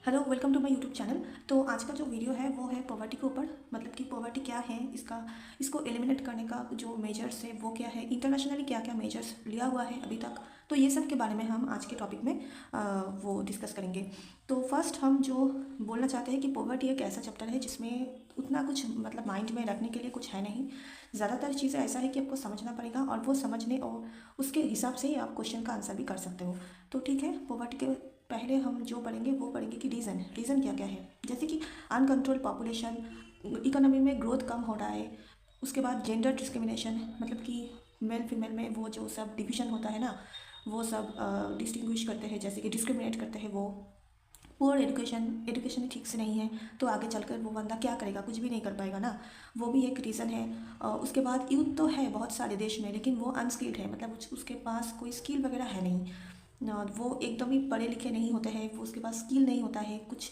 Hello, welcome to my YouTube channel. तो आज का जो वीडियो है वो है पॉवर्टी के ऊपर, मतलब कि पॉवर्टी क्या है, इसको एलिमिनेट करने का जो मेजर्स है वो क्या है, इंटरनेशनली क्या क्या मेजर्स लिया हुआ है अभी तक। तो ये सब के बारे में हम आज के टॉपिक में वो डिस्कस करेंगे। तो फर्स्ट हम जो बोलना चाहते हैं कि पॉवर्टी एक ऐसा चैप्टर है जिसमें उतना कुछ मतलब माइंड में रखने के लिए कुछ है नहीं। ज़्यादातर चीज़ें ऐसा है कि आपको समझना पड़ेगा और वो समझने और उसके हिसाब से ही आप क्वेश्चन का आंसर भी कर सकते हो। तो ठीक है, पॉवर्टी के पहले हम जो पढ़ेंगे वो पढ़ेंगे कि रीज़न क्या क्या है। जैसे कि अनकंट्रोल पॉपुलेशन, इकोनॉमी में ग्रोथ कम हो रहा है। उसके बाद जेंडर डिस्क्रिमिनेशन, मतलब कि मेल फीमेल में वो जो सब डिवीज़न होता है ना, वो सब डिस्टिंग्विश करते हैं, जैसे कि डिस्क्रिमिनेट करते हैं वो। पुअर एजुकेशन ही ठीक से नहीं है तो आगे चलकर वो बंदा क्या करेगा, कुछ भी नहीं कर पाएगा ना, वो भी एक रीज़न है। उसके बाद यूथ तो है बहुत सारे देश में, लेकिन वो अनस्किल्ड है, मतलब उसके पास कोई स्किल वगैरह है नहीं। वो एकदम ही पढ़े लिखे नहीं होते हैं, वो उसके पास स्किल नहीं होता है कुछ,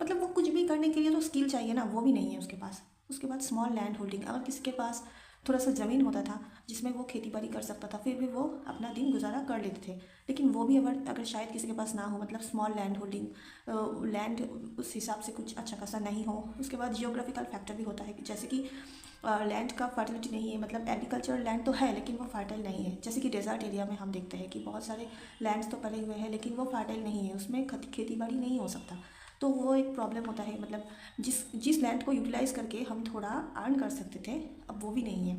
मतलब वो कुछ भी करने के लिए तो स्किल चाहिए ना, वो भी नहीं है उसके पास। उसके बाद स्मॉल लैंड होल्डिंग, अगर किसी के पास थोड़ा सा ज़मीन होता था जिसमें वो खेती बाड़ी कर सकता था, फिर भी वो अपना दिन गुजारा कर लेते थे। लेकिन वो भी अगर शायद किसी के पास ना हो, मतलब स्मॉल लैंड होल्डिंग, लैंड उस हिसाब से कुछ अच्छा खासा नहीं हो। उसके बाद जियोग्राफिकल फैक्टर भी होता है कि जैसे कि लैंड का फर्टिलिटी नहीं है, मतलब एग्रीकल्चरल लैंड तो है लेकिन वो फर्टाइल नहीं है। जैसे कि डेजर्ट एरिया में हम देखते हैं कि बहुत सारे लैंड्स तो पड़े हुए हैं लेकिन वो फर्टाइल नहीं है, उसमें खेती बाड़ी नहीं हो सकता। तो वो एक प्रॉब्लम होता है, मतलब जिस जिस लैंड को यूटिलाइज करके हम थोड़ा अर्न कर सकते थे, अब वो भी नहीं है,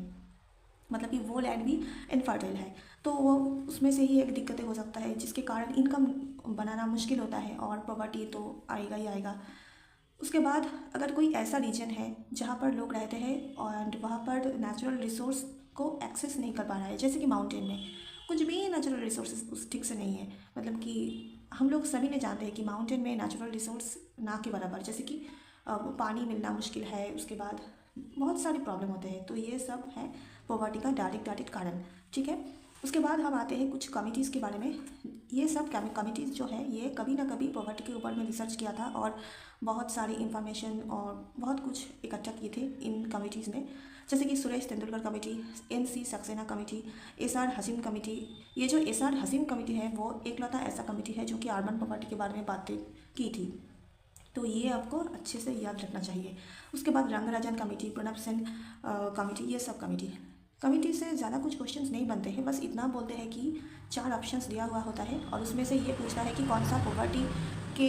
मतलब कि वो लैंड भी इनफर्टाइल है। तो वो उसमें से ही एक दिक्कतें हो सकता है जिसके कारण इनकम बनाना मुश्किल होता है और प्रॉपर्टी तो आएगा ही आएगा। उसके बाद अगर कोई ऐसा रीजन है जहाँ पर लोग रहते हैं और वहाँ पर नेचुरल रिसोर्स को एक्सेस नहीं कर पा रहा है, जैसे कि माउंटेन में कुछ भी नेचुरल रिसोर्सेज उस ठीक से नहीं है, मतलब कि हम लोग सभी ने जानते हैं कि माउंटेन में नेचुरल रिसोर्स ना के बराबर, जैसे कि पानी मिलना मुश्किल है। उसके बाद बहुत सारे प्रॉब्लम होते हैं, तो ये सब है पॉवर्टी का डायरेक्ट कारण। ठीक है, उसके बाद हम आते हैं कुछ कमिटीज़ के बारे में। ये सब कमिटीज़ जो है ये कभी ना कभी पॉवर्टी के ऊपर में रिसर्च किया था और बहुत सारी इंफॉर्मेशन और बहुत कुछ इकट्ठा किए थे इन कमिटीज़ में। जैसे कि Suresh Tendulkar committee, NC Saxena committee, SR हसीन कमेटी। ये जो SR हसीन कमेटी है वो एकलौता ऐसा कमेटी है जो कि अर्बन पॉवर्टी के बारे में बातें की थी, तो ये आपको अच्छे से याद रखना चाहिए। उसके बाद रंगराजन कमेटी, प्रणब सेन कमेटी, ये सब कमेटी से ज़्यादा कुछ क्वेश्चंस नहीं बनते हैं, बस इतना बोलते हैं कि 4 ऑप्शंस दिया हुआ होता है और उसमें से ये पूछता है कि कौन सा पॉवर्टी के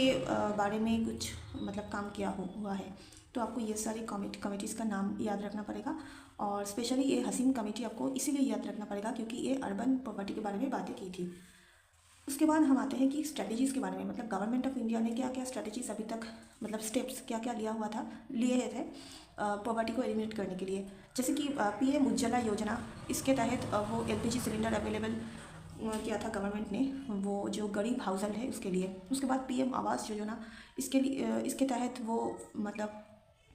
बारे में कुछ मतलब काम किया हुआ है। तो आपको ये सारी कमेटीज़ का नाम याद रखना पड़ेगा और स्पेशली ये हसीन कमेटी आपको इसीलिए याद रखना पड़ेगा क्योंकि ये अर्बन पॉवर्टी के बारे में बातें की थी। उसके बाद हम आते हैं कि स्ट्रेटजीज़ के बारे में, मतलब गवर्नमेंट ऑफ इंडिया ने क्या क्या स्ट्रेटजीज अभी तक, मतलब स्टेप्स क्या क्या लिए थे पॉवर्टी को एलिमिनेट करने के लिए। जैसे कि PM उज्ज्वला योजना, इसके तहत वो LPG सिलेंडर अवेलेबल किया था गवर्नमेंट ने, वो जो गरीब हाउस होल्ड है उसके लिए। उसके बाद PM आवास योजना, इसके तहत वो मतलब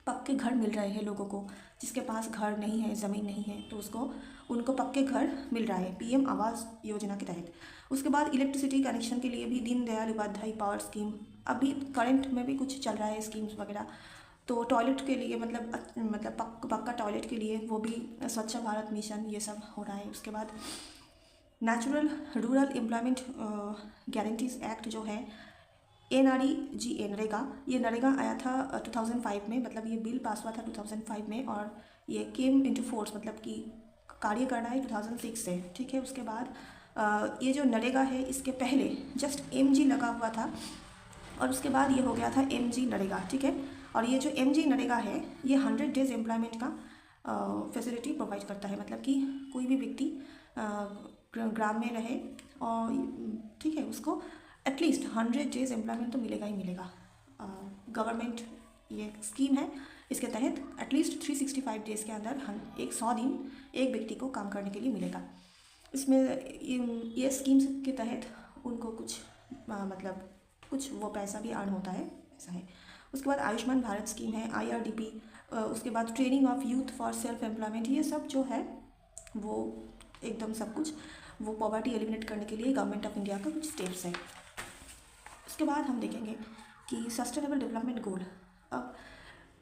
पक्के घर मिल रहे हैं लोगों को, जिसके पास घर नहीं है, ज़मीन नहीं है, तो उनको पक्के घर मिल रहा है PM आवास योजना के तहत। उसके बाद इलेक्ट्रिसिटी कनेक्शन के लिए भी दीनदयाल उपाध्याय पावर स्कीम, अभी करंट में भी कुछ चल रहा है स्कीम्स वगैरह। तो टॉयलेट के लिए मतलब पक्का टॉयलेट के लिए वो भी स्वच्छ भारत मिशन, ये सब हो रहा है। उसके बाद natural rural employment guarantees act जो है, NREGA, नरेगा, ये नरेगा आया था 2005 में, मतलब ये बिल पास हुआ था 2005 में और ये केम इनटू फोर्स, मतलब कि कार्य करना है 2006 से। ठीक है, उसके बाद ये जो नरेगा है इसके पहले जस्ट MG लगा हुआ था और उसके बाद ये हो गया था MG नरेगा। ठीक है, और ये जो MG नरेगा है ये 100 डेज एम्प्लॉयमेंट का फैसिलिटी प्रोवाइड करता है, मतलब कि कोई भी व्यक्ति ग्राम में रहे और ठीक है उसको एटलीस्ट 100 डेज एम्प्लॉयमेंट तो मिलेगा ही मिलेगा। गवर्नमेंट ये स्कीम है, इसके तहत एटलीस्ट 365 डेज़ के अंदर 100 दिन एक व्यक्ति को काम करने के लिए मिलेगा। इसमें ये स्कीम्स के तहत उनको कुछ मतलब कुछ वो पैसा भी अर्न होता है, ऐसा है। उसके बाद आयुष्मान भारत स्कीम है, IRDP। उसके बाद training of youth for self employment, ये सब जो है वो एकदम सब कुछ वो पॉवर्टी एलिमिनेट करने के लिए गवर्नमेंट ऑफ इंडिया का कुछ स्टेप्स है। उसके बाद हम देखेंगे कि सस्टेनेबल डेवलपमेंट गोल, अब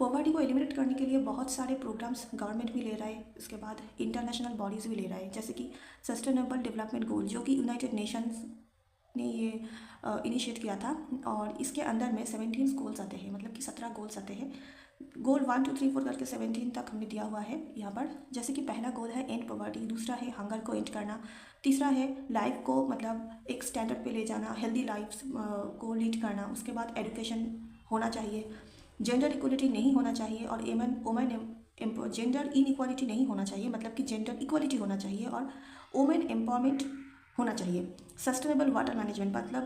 पॉवर्टी को एलिमिनेट करने के लिए बहुत सारे प्रोग्राम्स गवर्नमेंट भी ले रहा है, उसके बाद इंटरनेशनल बॉडीज़ भी ले रहा है, जैसे कि सस्टेनेबल डेवलपमेंट गोल जो कि यूनाइटेड नेशंस ने ये इनिशिएट किया था। और इसके अंदर में 17 गोल्स आते हैं, मतलब कि 17 गोल्स आते हैं। गोल 1 2 3 4 करके 17 तक हमने दिया हुआ है यहाँ पर। जैसे कि पहला गोल है एंड पॉवर्टी, दूसरा है हंगर को एंड करना, तीसरा है लाइफ को मतलब एक स्टैंडर्ड पे ले जाना, हेल्दी लाइफ को लीड करना। उसके बाद एजुकेशन होना चाहिए, जेंडर इक्वलिटी नहीं होना चाहिए, और वुमेन जेंडर इनइक्वालिटी नहीं होना चाहिए, मतलब कि जेंडर इक्वलिटी होना चाहिए, और वुमेन एम्पावरमेंट होना चाहिए। सस्टेनेबल वाटर मैनेजमेंट, मतलब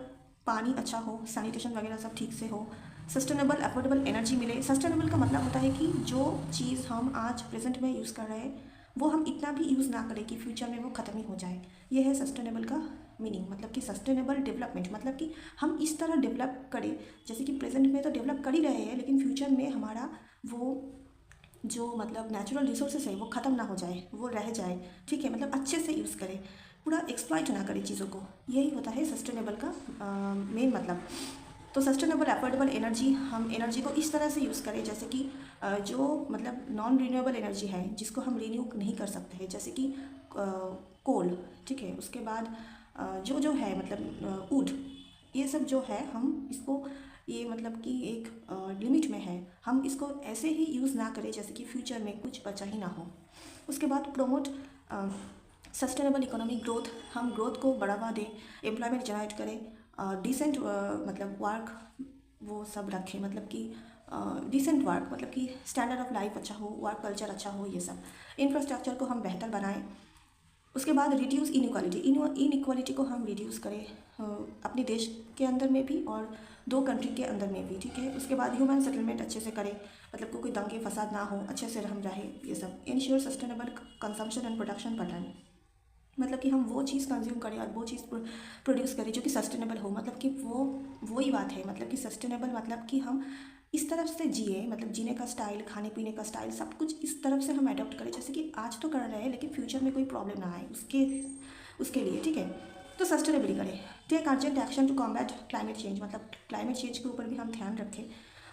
पानी अच्छा हो, सैनिटेशन वगैरह सब ठीक से हो। सस्टेनेबल अफोर्डेबल एनर्जी मिले। सस्टेनेबल का मतलब होता है कि जो चीज़ हम आज प्रेजेंट में यूज़ कर रहे हैं वो हम इतना भी यूज़ ना करें कि फ्यूचर में वो ख़त्म ही हो जाए। ये है सस्टेनेबल का मीनिंग, मतलब कि सस्टेनेबल डेवलपमेंट, मतलब कि हम इस तरह डेवलप करें, जैसे कि प्रेजेंट में तो डेवलप कर ही रहे हैं, लेकिन फ्यूचर में हमारा वो जो मतलब नेचुरल रिसोर्सेज है वो ख़त्म ना हो जाए, वो रह जाए, ठीक है। मतलब अच्छे से यूज़ करें, पूरा एक्सप्लॉइट ना करें चीज़ों को। यही होता है सस्टेनेबल का मेन मतलब। तो सस्टेनेबल अफोर्डेबल एनर्जी, हम एनर्जी को इस तरह से यूज़ करें जैसे कि जो मतलब नॉन रिन्यूएबल एनर्जी है जिसको हम रिन्यू नहीं कर सकते हैं, जैसे कि कोल, ठीक है। उसके बाद जो है मतलब वुड, ये सब जो है हम इसको, ये मतलब कि एक लिमिट में है, हम इसको ऐसे ही यूज़ ना करें जैसे कि फ्यूचर में कुछ बचा ही ना हो। उसके बाद प्रोमोट सस्टेनेबल इकोनॉमिक ग्रोथ, हम ग्रोथ को बढ़ावा दें, एम्प्लॉयमेंट जनरेट करें, डिसेंट मतलब वर्क वो सब रखें, मतलब कि डिसेंट वर्क, मतलब कि स्टैंडर्ड ऑफ लाइफ अच्छा हो, वर्क कल्चर अच्छा हो, ये सब। इंफ्रास्ट्रक्चर को हम बेहतर बनाएं। उसके बाद रिड्यूस इनइक्वालिटी, इनइक्वालिटी को हम रिड्यूस करें अपने देश के अंदर में भी और दो कंट्री के अंदर में भी, ठीक है। उसके बाद ह्यूमन सेटलमेंट अच्छे से करें, मतलब कोई दंगे फसाद ना हो, अच्छे से हम रहे, ये सब। Ensure sustainable consumption and production pattern, मतलब कि हम वो चीज़ कंज्यूम करें और वो चीज़ प्रोड्यूस करें जो कि सस्टेनेबल हो, मतलब कि वो ही बात है, मतलब कि सस्टेनेबल मतलब कि हम इस तरफ से जिए, मतलब जीने का स्टाइल, खाने पीने का स्टाइल, सब कुछ इस तरफ से हम अडॉप्ट करें जैसे कि आज तो कर रहे हैं लेकिन फ्यूचर में कोई प्रॉब्लम ना आए उसके लिए, ठीक है। तो सस्टेनेबली करें। Take urgent action to combat climate change, मतलब क्लाइमेट चेंज के ऊपर भी हम ध्यान रखें।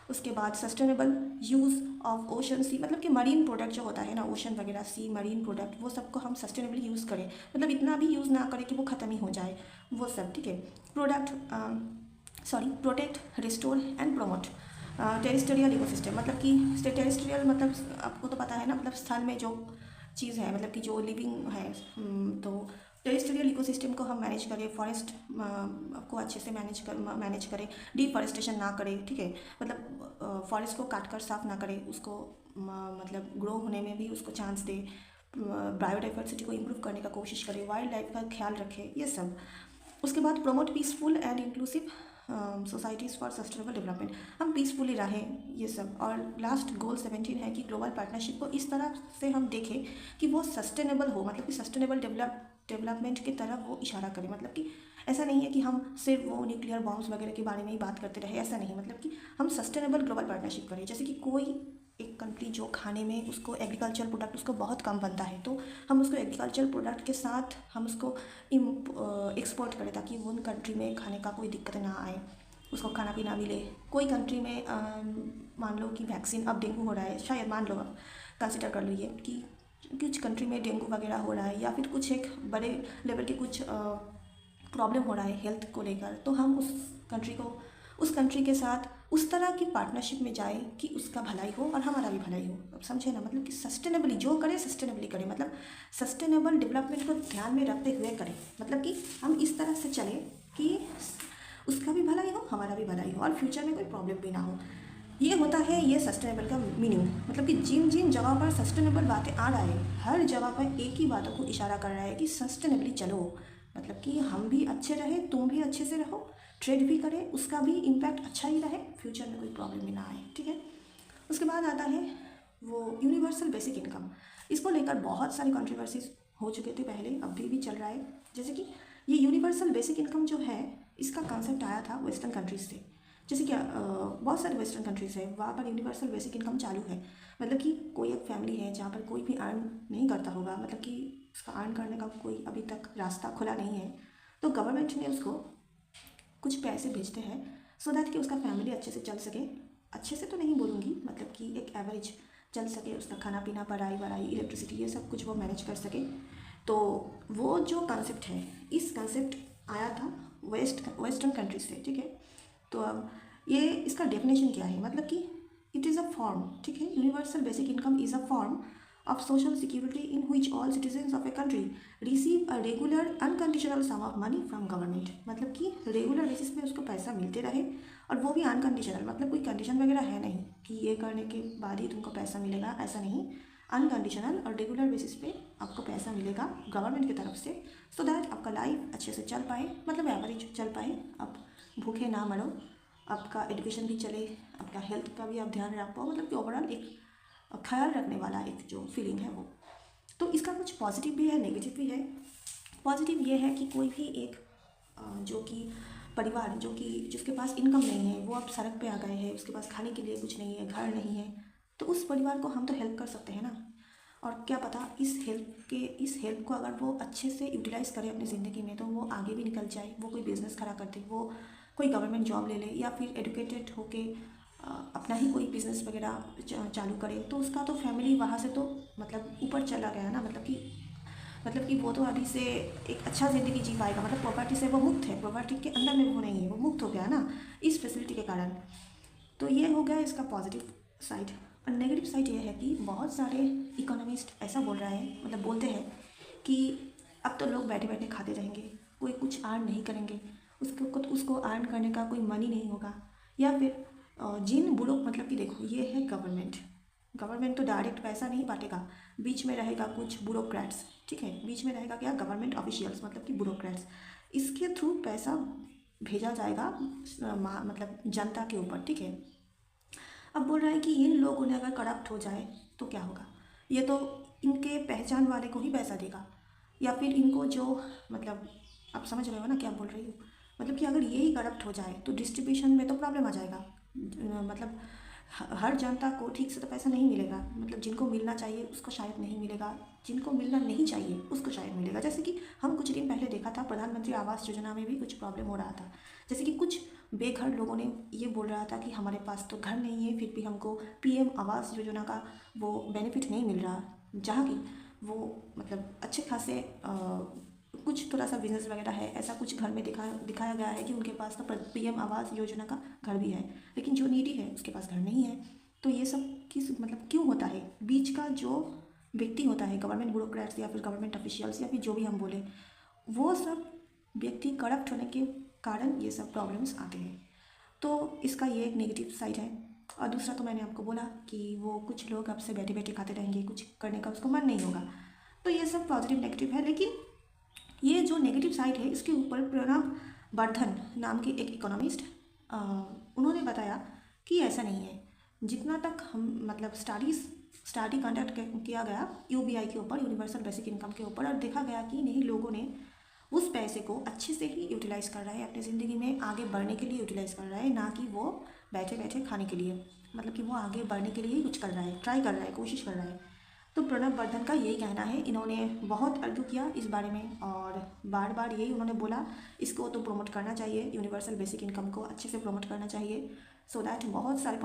उसके बाद sustainable use of ocean sea, मतलब कि मरीन प्रोडक्ट जो होता है ना, ओशन वगैरह, सी मरीन प्रोडक्ट, वो सबको हम सस्टेनेबली यूज़ करें, मतलब इतना भी यूज़ ना करें कि वो ख़त्म ही हो जाए, वो सब, ठीक है। Protect, restore and promote terrestrial ecosystem, मतलब कि टेरिस्टोरियल मतलब आपको तो पता है ना, मतलब स्थल में जो चीज़ है, मतलब कि जो लिविंग है, तो टेरिस्टोरियल इकोसिस्टम को हम मैनेज करें, फॉरेस्ट को अच्छे से मैनेज करें, डिफॉरेस्टेशन ना करें, ठीक है। मतलब फॉरेस्ट को काट कर साफ ना करें, उसको मतलब ग्रो होने में भी उसको चांस दे, बायोडाइवर्सिटी को इम्प्रूव करने का कोशिश करें, वाइल्ड लाइफ का ख्याल रखें, ये सब। उसके बाद promote peaceful and inclusive societies for sustainable development, हम पीसफुली रहें, ये सब। और लास्ट गोल 17 है कि ग्लोबल पार्टनरशिप को इस तरह से हम देखें कि वो सस्टेनेबल हो, मतलब कि सस्टेनेबल डेवलपमेंट की तरफ वो इशारा करें, मतलब कि ऐसा नहीं है कि हम सिर्फ वो न्यूक्लियर बॉम्ब्स वगैरह के बारे में ही बात करते रहे, ऐसा नहीं, मतलब कि हम सस्टेनेबल ग्लोबल पार्टनरशिप करें। जैसे कि कोई एक कंट्री जो खाने में उसको एग्रीकल्चर प्रोडक्ट उसको बहुत कम बनता है, तो हम उसको एग्रीकल्चर प्रोडक्ट के साथ हम उसको एक्सपोर्ट करें ताकि वो उन कंट्री में खाने का कोई दिक्कत ना आए, उसको खाना पीना मिले। कोई कंट्री में मान लो कि वैक्सीन, अब डेंगू हो रहा है, शायद मान लो आप कंसिडर कर लीजिए कि कुछ कंट्री में डेंगू वगैरह हो रहा है, या फिर कुछ एक बड़े लेवल के कुछ प्रॉब्लम हो रहा है हेल्थ को लेकर, तो हम उस कंट्री के साथ उस तरह की पार्टनरशिप में जाए कि उसका भलाई हो और हमारा भी भलाई हो। अब समझे ना, मतलब कि सस्टेनेबली जो करें सस्टेनेबली करें, मतलब सस्टेनेबल डेवलपमेंट को ध्यान में रखते हुए करें, मतलब कि हम इस तरह से चलें कि उसका भी भलाई हो, हमारा भी भलाई हो, और फ्यूचर में कोई प्रॉब्लम भी ना हो। ये होता है ये सस्टेनेबल का मीनिंग, मतलब कि जिन जिन जगह पर सस्टेनेबल बातें आ रहा है, हर जगह पर एक ही बातों को इशारा कर रहा है कि सस्टेनेबली चलो, मतलब कि हम भी अच्छे रहे, तुम भी अच्छे से रहो, ट्रेड भी करें, उसका भी इम्पैक्ट अच्छा ही रहे, फ्यूचर में कोई प्रॉब्लम भी ना आए, ठीक है। उसके बाद आता है वो यूनिवर्सल बेसिक इनकम। इसको लेकर बहुत सारी कंट्रोवर्सीज हो चुके थे पहले, अभी भी चल रहा है। जैसे कि ये यूनिवर्सल बेसिक इनकम जो है, इसका कंसेप्ट आया था वेस्टर्न कंट्रीज से। जैसे कि बहुत सारे वेस्टर्न कंट्रीज़ है, वहाँ पर यूनिवर्सल बेसिक इनकम चालू है, मतलब कि कोई एक फैमिली है जहाँ पर कोई भी अर्न नहीं करता होगा, मतलब कि उसका अर्न करने का कोई अभी तक रास्ता खुला नहीं है, तो गवर्नमेंट ने उसको कुछ पैसे भेजते हैं सो दैट कि उसका फैमिली अच्छे से चल सके। अच्छे से तो नहीं बोलूँगी, मतलब कि एक एवरेज चल सके, उसका खाना पीना, पढ़ाई वढ़ाई, इलेक्ट्रिसिटी, ये सब कुछ वो मैनेज कर सके। तो वो जो कंसेप्ट है, इस कंसेप्ट आया था वेस्टर्न कंट्रीज से, ठीक है। तो अब ये इसका डेफिनेशन क्या है, मतलब कि इट इज़ अ फॉर्म, ठीक है, universal basic income is a form of social security in which all citizens of a country receive a regular unconditional sum of money from government। मतलब कि रेगुलर बेसिस पे उसको पैसा मिलते रहे, और वो भी अनकंडीशनल, मतलब कोई कंडीशन वगैरह है नहीं कि ये करने के बाद ही तुमको पैसा मिलेगा, ऐसा नहीं। अनकंडीशनल और रेगुलर बेसिस पे आपको पैसा मिलेगा गवर्नमेंट की तरफ से, सो दैट आपका लाइफ अच्छे से चल पाए, मतलब एवरेज चल पाए, आप भूखे ना मरो, आपका एजुकेशन भी चले, आपका हेल्थ का भी आप ध्यान रख पाओ, मतलब कि ओवरऑल एक ख्याल रखने वाला एक जो फीलिंग है वो। तो इसका कुछ पॉजिटिव भी है, नेगेटिव भी है। पॉजिटिव ये है कि कोई भी एक जो कि परिवार जो कि जिसके पास इनकम नहीं है, वो अब सड़क पे आ गए हैं, उसके पास खाने के लिए कुछ नहीं है, घर नहीं है, तो उस परिवार को हम तो हेल्प कर सकते हैं ना। और क्या पता इस हेल्प को अगर वो अच्छे से यूटिलाइज़ करे अपनी ज़िंदगी में, तो वो आगे भी निकल जाए, वो कोई बिज़नेस खड़ा कर दे, वो कोई गवर्नमेंट जॉब ले ले, या फिर एडुकेटेड होके अपना ही कोई बिज़नेस वगैरह चालू करे, तो उसका तो फैमिली वहाँ से तो मतलब ऊपर चला गया ना, मतलब कि वो तो अभी से एक अच्छा ज़िंदगी जी पाएगा, मतलब प्रॉपर्टी से वो मुक्त है, प्रॉपर्टी के अंदर में वो नहीं है, वो मुक्त हो गया ना इस फैसिलिटी के कारण। तो ये हो गया इसका पॉजिटिव साइड। और नेगेटिव साइड ये है कि बहुत सारे इकोनॉमिस्ट ऐसा बोल रहा है, मतलब बोलते हैं कि अब तो लोग बैठे बैठे खाते रहेंगे, कोई कुछ अर्न नहीं करेंगे, उसको अर्न करने का कोई मनी नहीं होगा, या फिर जिन बुलों, मतलब कि देखो ये है गवर्नमेंट तो डायरेक्ट पैसा नहीं बांटेगा, बीच में रहेगा कुछ ब्यूरोक्रेट्स, ठीक है, बीच में रहेगा क्या, गवर्नमेंट ऑफिशियल्स, मतलब कि ब्यूरोक्रेट्स, इसके थ्रू पैसा भेजा जाएगा मतलब जनता के ऊपर, ठीक है। अब बोल रहा है कि इन लोगों ने अगर करप्ट हो जाए तो क्या होगा, ये तो इनके पहचान वाले को ही पैसा देगा, या फिर इनको जो मतलब आप समझ रहे हो ना क्या बोल रही हूँ, मतलब कि अगर ये ही करप्ट हो जाए तो डिस्ट्रीब्यूशन में तो प्रॉब्लम आ जाएगा, मतलब हर जनता को ठीक से तो पैसा नहीं मिलेगा, मतलब जिनको मिलना चाहिए उसको शायद नहीं मिलेगा, जिनको मिलना नहीं चाहिए उसको शायद मिलेगा। जैसे कि हम कुछ दिन पहले देखा था प्रधानमंत्री आवास योजना में भी कुछ प्रॉब्लम हो रहा था, जैसे कि कुछ बेघर लोगों ने ये बोल रहा था कि हमारे पास तो घर नहीं है, फिर भी हमको पीएम आवास योजना का वो बेनिफिट नहीं मिल रहा, जहाँ की वो मतलब अच्छे खासे कुछ थोड़ा सा बिजनेस वगैरह है, ऐसा कुछ घर में दिखाया गया है कि उनके पास तो पीएम आवास योजना का घर भी है, लेकिन जो नीडी है उसके पास घर नहीं है। तो ये सब किस मतलब क्यों होता है, बीच का जो व्यक्ति होता है, गवर्नमेंट ब्यूरोक्रेट्स या फिर गवर्नमेंट ऑफिशियल्स या फिर जो भी हम बोले, वो सब व्यक्ति करप्ट होने के कारण ये सब प्रॉब्लम्स आते हैं। तो इसका ये एक नेगेटिव साइड है। और दूसरा तो मैंने आपको बोला कि वो कुछ लोग आपसे बैठे बैठे खाते रहेंगे, कुछ करने का उसको मन नहीं होगा। तो ये सब पॉजिटिव नेगेटिव है, लेकिन ये जो नेगेटिव साइड है इसके ऊपर प्रणब वर्धन नाम के एक इकोनॉमिस्ट उन्होंने बताया कि ऐसा नहीं है। जितना तक हम मतलब स्टडी कंडक्ट किया गया यूबीआई के ऊपर, यूनिवर्सल बेसिक इनकम के ऊपर, और देखा गया कि नहीं, लोगों ने उस पैसे को अच्छे से ही यूटिलाइज़ कर रहा है, अपनी ज़िंदगी में आगे बढ़ने के लिए यूटिलाइज़ कर रहा है, ना कि वो बैठे बैठे खाने के लिए, मतलब कि वो आगे बढ़ने के लिए ही कुछ कर रहा है, ट्राई कर रहा है, कोशिश कर रहा है। तो प्रणब वर्धन का यही कहना है, इन्होंने बहुत आर्ग्यू किया इस बारे में और बार बार यही उन्होंने बोला, इसको तो प्रमोट करना चाहिए, यूनिवर्सल बेसिक इनकम को अच्छे से प्रमोट करना चाहिए, सो दैट बहुत सारे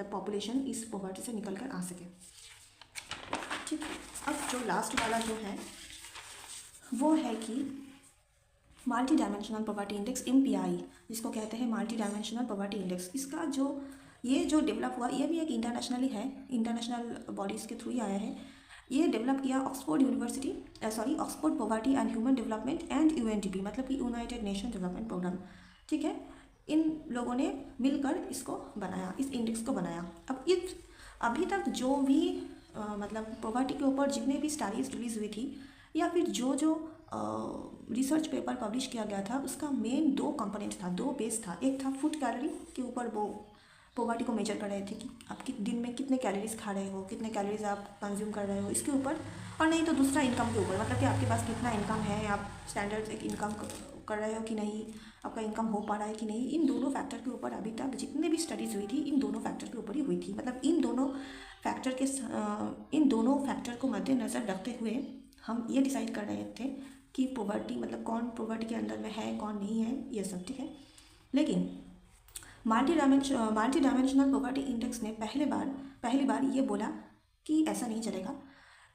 पॉपुलेशन इस पॉवर्टी से निकल कर आ सके। ठीक है, अब जो लास्ट वाला जो है वो है कि multidimensional poverty index MPI, जिसको कहते हैं मल्टी डायमेंशनल पॉवर्टी इंडेक्स। इसका जो ये जो डेवलप हुआ, ये भी एक इंटरनेशनली है, इंटरनेशनल बॉडीज़ के थ्रू ही आया है। ये डेवलप किया Oxford university, Oxford poverty and human development and UNDP, मतलब कि यूनाइटेड नेशन डेवलपमेंट प्रोग्राम, ठीक है। इन लोगों ने मिलकर इसको बनाया, इस इंडेक्स को बनाया। अब इस अभी तक जो भी मतलब पॉवर्टी के ऊपर जितने भी स्टडीज रिलीज हुई थी, या फिर जो रिसर्च पेपर पब्लिश किया गया था, उसका मेन 2 कंपोनेंट था, 2 बेस था। एक था फूड कैलोरी के ऊपर, वो पॉवर्टी को मेजर कर रहे थे कि आप दिन में कितने कैलोरीज खा रहे हो, कितने कैलोरीज आप कंज्यूम कर रहे हो, इसके ऊपर। और नहीं तो दूसरा इनकम के ऊपर, मतलब कि आपके पास कितना इनकम है, आप स्टैंडर्ड एक इनकम कर रहे हो कि नहीं, आपका इनकम हो पा रहा है कि नहीं। इन दोनों फैक्टर के ऊपर अभी तक जितने भी स्टडीज़ हुई थी, इन दोनों फैक्टर के ऊपर ही हुई थी। मतलब इन दोनों फैक्टर को मद्देनज़र रखते हुए हम ये डिसाइड कर रहे थे कि पॉवर्टी मतलब कौन पॉवर्टी के अंदर में है, कौन नहीं है, ये सब, ठीक है। लेकिन मल्टी डायमेंशनल पॉवर्टी इंडेक्स ने पहली बार ये बोला कि ऐसा नहीं चलेगा,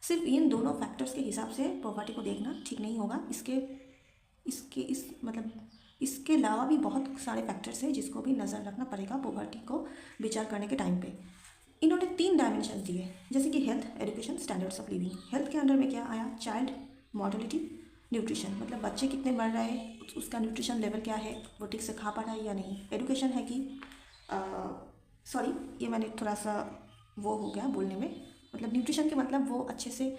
सिर्फ इन दोनों फैक्टर्स के हिसाब से पॉवर्टी को देखना ठीक नहीं होगा। इस मतलब इसके अलावा भी बहुत सारे फैक्टर्स हैं जिसको भी नज़र रखना पड़ेगा पॉवर्टी को विचार करने के टाइम पे। इन्होंने 3 डायमेंशन दिए, जैसे कि health, education, standards of living. Health के अंडर में क्या आया? चाइल्ड मॉर्टेलिटी, न्यूट्रिशन, मतलब बच्चे कितने बढ़ रहे हैं, उसका न्यूट्रिशन लेवल क्या है, वो ठीक से खा पा रहा है या नहीं। एजुकेशन है कि सॉरी, ये मैंने थोड़ा सा वो हो गया बोलने में, मतलब न्यूट्रिशन के मतलब वो अच्छे से,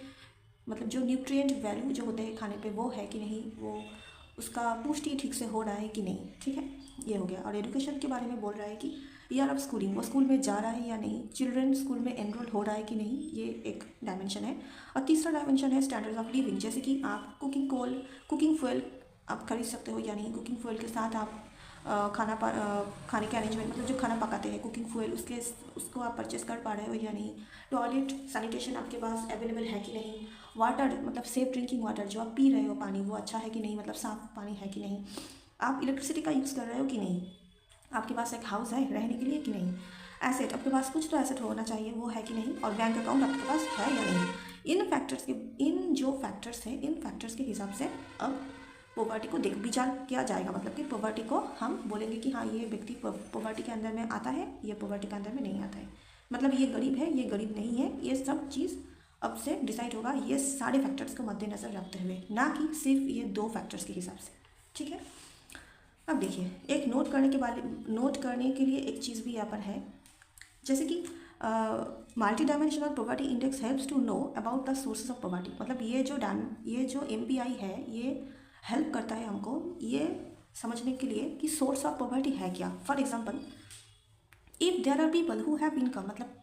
मतलब जो न्यूट्रिएंट वैल्यू जो होते हैं खाने पे वो है कि नहीं, वो उसका पुष्टि ठीक से हो रहा है कि नहीं, ठीक है, ये हो गया। और एजुकेशन के बारे में बोल रहा है कि ईयर ऑफ स्कूलिंग, वो स्कूल में जा रहा है या नहीं, चिल्ड्रन स्कूल में एनरोल हो रहा है कि नहीं, ये एक डायमेंशन है। और तीसरा डायमेंशन है स्टैंडर्ड्स ऑफ लिविंग, जैसे कि आप कुकिंग फ्यूल आप खरीद सकते हो या नहीं, कुकिंग फ्यूल के साथ आप खाने के अरेंजमेंट, मतलब जो खाना पकाते हैं कुकिंग फ्यूल, उसको आप परचेस कर पा रहे हो या नहीं। टॉयलेट सैनिटेशन आपके पास अवेलेबल है कि नहीं। वाटर, मतलब सेफ ड्रिंकिंग वाटर, जो आप पी रहे हो पानी वो अच्छा है कि नहीं, मतलब साफ़ पानी है कि नहीं। आप इलेक्ट्रिसिटी का यूज़ कर रहे हो कि नहीं, आपके पास एक हाउस है रहने के लिए कि नहीं। एसेट, आपके पास कुछ तो एसेट होना चाहिए, वो है कि नहीं। और बैंक अकाउंट आपके पास है या नहीं। इन जो फैक्टर्स हैं, इन फैक्टर्स के हिसाब से अब पॉवर्टी को विचार किया जाएगा, मतलब कि पॉवर्टी को हम बोलेंगे कि हाँ ये व्यक्ति पॉवर्टी के अंदर में आता है, ये पॉवर्टी के अंदर में नहीं आता है, मतलब ये गरीब है, ये गरीब नहीं है। ये सब चीज़ अब से डिसाइड होगा ये सारे फैक्टर्स को मद्देनज़र रखते हुए, ना कि सिर्फ ये 2 फैक्टर्स के हिसाब से, ठीक है। अब देखिए, एक नोट करने के लिए एक चीज़ भी यहाँ पर है, जैसे कि multidimensional poverty index helps to know about the sources of poverty, मतलब ये जो MPI है ये हेल्प करता है हमको ये समझने के लिए कि सोर्स ऑफ पॉवर्टी है क्या। For example, if there are people who have income, मतलब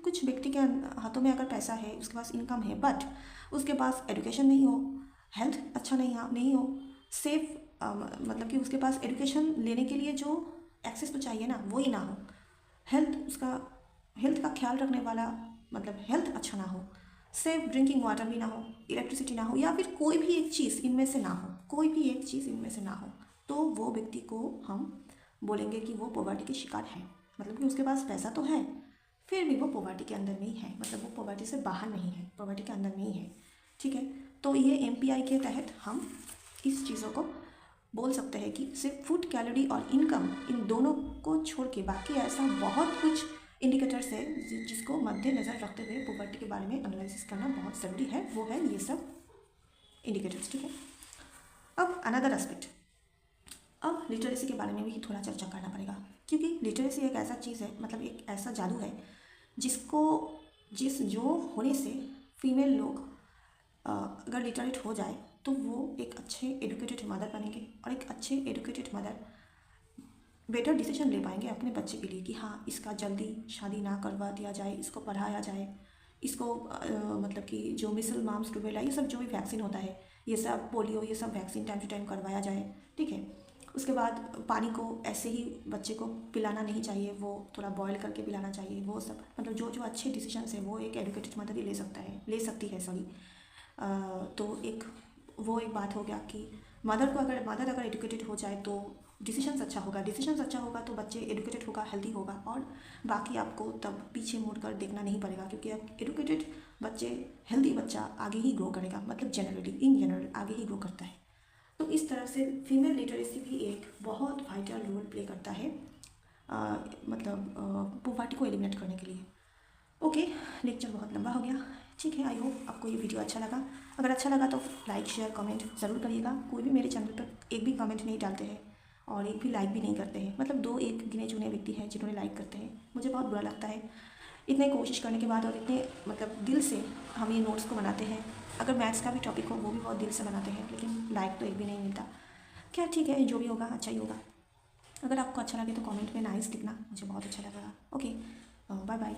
कुछ व्यक्ति के हाथों में अगर पैसा है, उसके पास इनकम है, बट उसके पास एजुकेशन नहीं हो, हेल्थ अच्छा नहीं हो, सेफ मतलब कि उसके पास एजुकेशन लेने के लिए जो एक्सेस तो चाहिए ना, वो ही ना हो, हेल्थ का ख्याल रखने वाला, मतलब हेल्थ अच्छा ना हो, सेफ ड्रिंकिंग वाटर भी ना हो, इलेक्ट्रिसिटी ना हो, या फिर कोई भी एक चीज़ इनमें से ना हो, तो वो व्यक्ति को हम बोलेंगे कि वो पॉवर्टी के शिकार है। मतलब कि उसके पास पैसा तो है, फिर भी वो पॉवर्टी के अंदर नहीं है, मतलब वो पॉवर्टी से बाहर नहीं है, पॉवर्टी के अंदर नहीं है, ठीक है। तो ये MPI के तहत हम इस चीज़ों को बोल सकते हैं कि सिर्फ फूड, कैलोरी और इनकम, इन दोनों को छोड़ के बाकी ऐसा बहुत कुछ इंडिकेटर्स है जिसको मद्देनज़र रखते हुए पॉवर्टी के बारे में एनालिसिस करना बहुत ज़रूरी है, वो है ये सब इंडिकेटर्स, ठीक है। अब अनदर एस्पेक्ट, अब लिटरेसी के बारे में भी थोड़ा चर्चा करना पड़ेगा, क्योंकि लिटरेसी एक ऐसा चीज़ है, मतलब एक ऐसा जादू है जो होने से फीमेल लोग अगर लिटरेट हो जाए तो वो एक अच्छे एजुकेटेड मदर बनेंगे, और एक अच्छे एजुकेटेड मदर बेटर डिसीजन ले पाएंगे अपने बच्चे के लिए कि हाँ इसका जल्दी शादी ना करवा दिया जाए, इसको पढ़ाया जाए, इसको मतलब कि जो मिसल माम्स रूबेला, ये सब जो भी वैक्सीन होता है, ये सब पोलियो, ये सब वैक्सीन टाइम टू टाइम करवाया जाए, ठीक है। उसके बाद पानी को ऐसे ही बच्चे को पिलाना नहीं चाहिए, वो थोड़ा बॉयल करके पिलाना चाहिए, वो सब मतलब जो अच्छे डिसीजंस है वो एक एजुकेटेड मदर ही ले सकती है सॉरी। तो एक बात हो गया कि मदर अगर एजुकेटेड हो जाए तो डिसीजंस अच्छा होगा तो बच्चे एजुकेटेड होगा, हेल्दी होगा, और बाकी आपको तब पीछे मुड़ कर देखना नहीं पड़ेगा, क्योंकि एजुकेटेड बच्चे, हेल्दी बच्चा आगे ही ग्रो करेगा, मतलब इन जनरल आगे ही ग्रो करता है। तो इस तरह से फीमेल लिटरेसी भी एक बहुत वाइटल रोल प्ले करता है मतलब पॉवर्टी को एलिमिनेट करने के लिए। ओके, लेक्चर बहुत लंबा हो गया, ठीक है। आई होप आपको ये वीडियो अच्छा लगा। अगर अच्छा लगा तो लाइक शेयर कमेंट ज़रूर करिएगा। कोई भी मेरे चैनल पर एक भी कमेंट नहीं डालते हैं और एक भी लाइक भी नहीं करते हैं, मतलब 2-1 गिने चुने व्यक्ति हैं जिन्होंने लाइक करते हैं, मुझे बहुत बुरा लगता है। इतने कोशिश करने के बाद और इतने मतलब दिल से हम ये नोट्स को बनाते हैं, अगर मैथ्स का भी टॉपिक हो वो भी बहुत दिल से बनाते हैं, लेकिन लाइक तो एक भी नहीं मिलता। क्या, ठीक है, जो भी होगा अच्छा ही होगा। अगर आपको अच्छा लगे तो कमेंट में नाइस लिखना, मुझे बहुत अच्छा लगेगा। Okay, bye bye.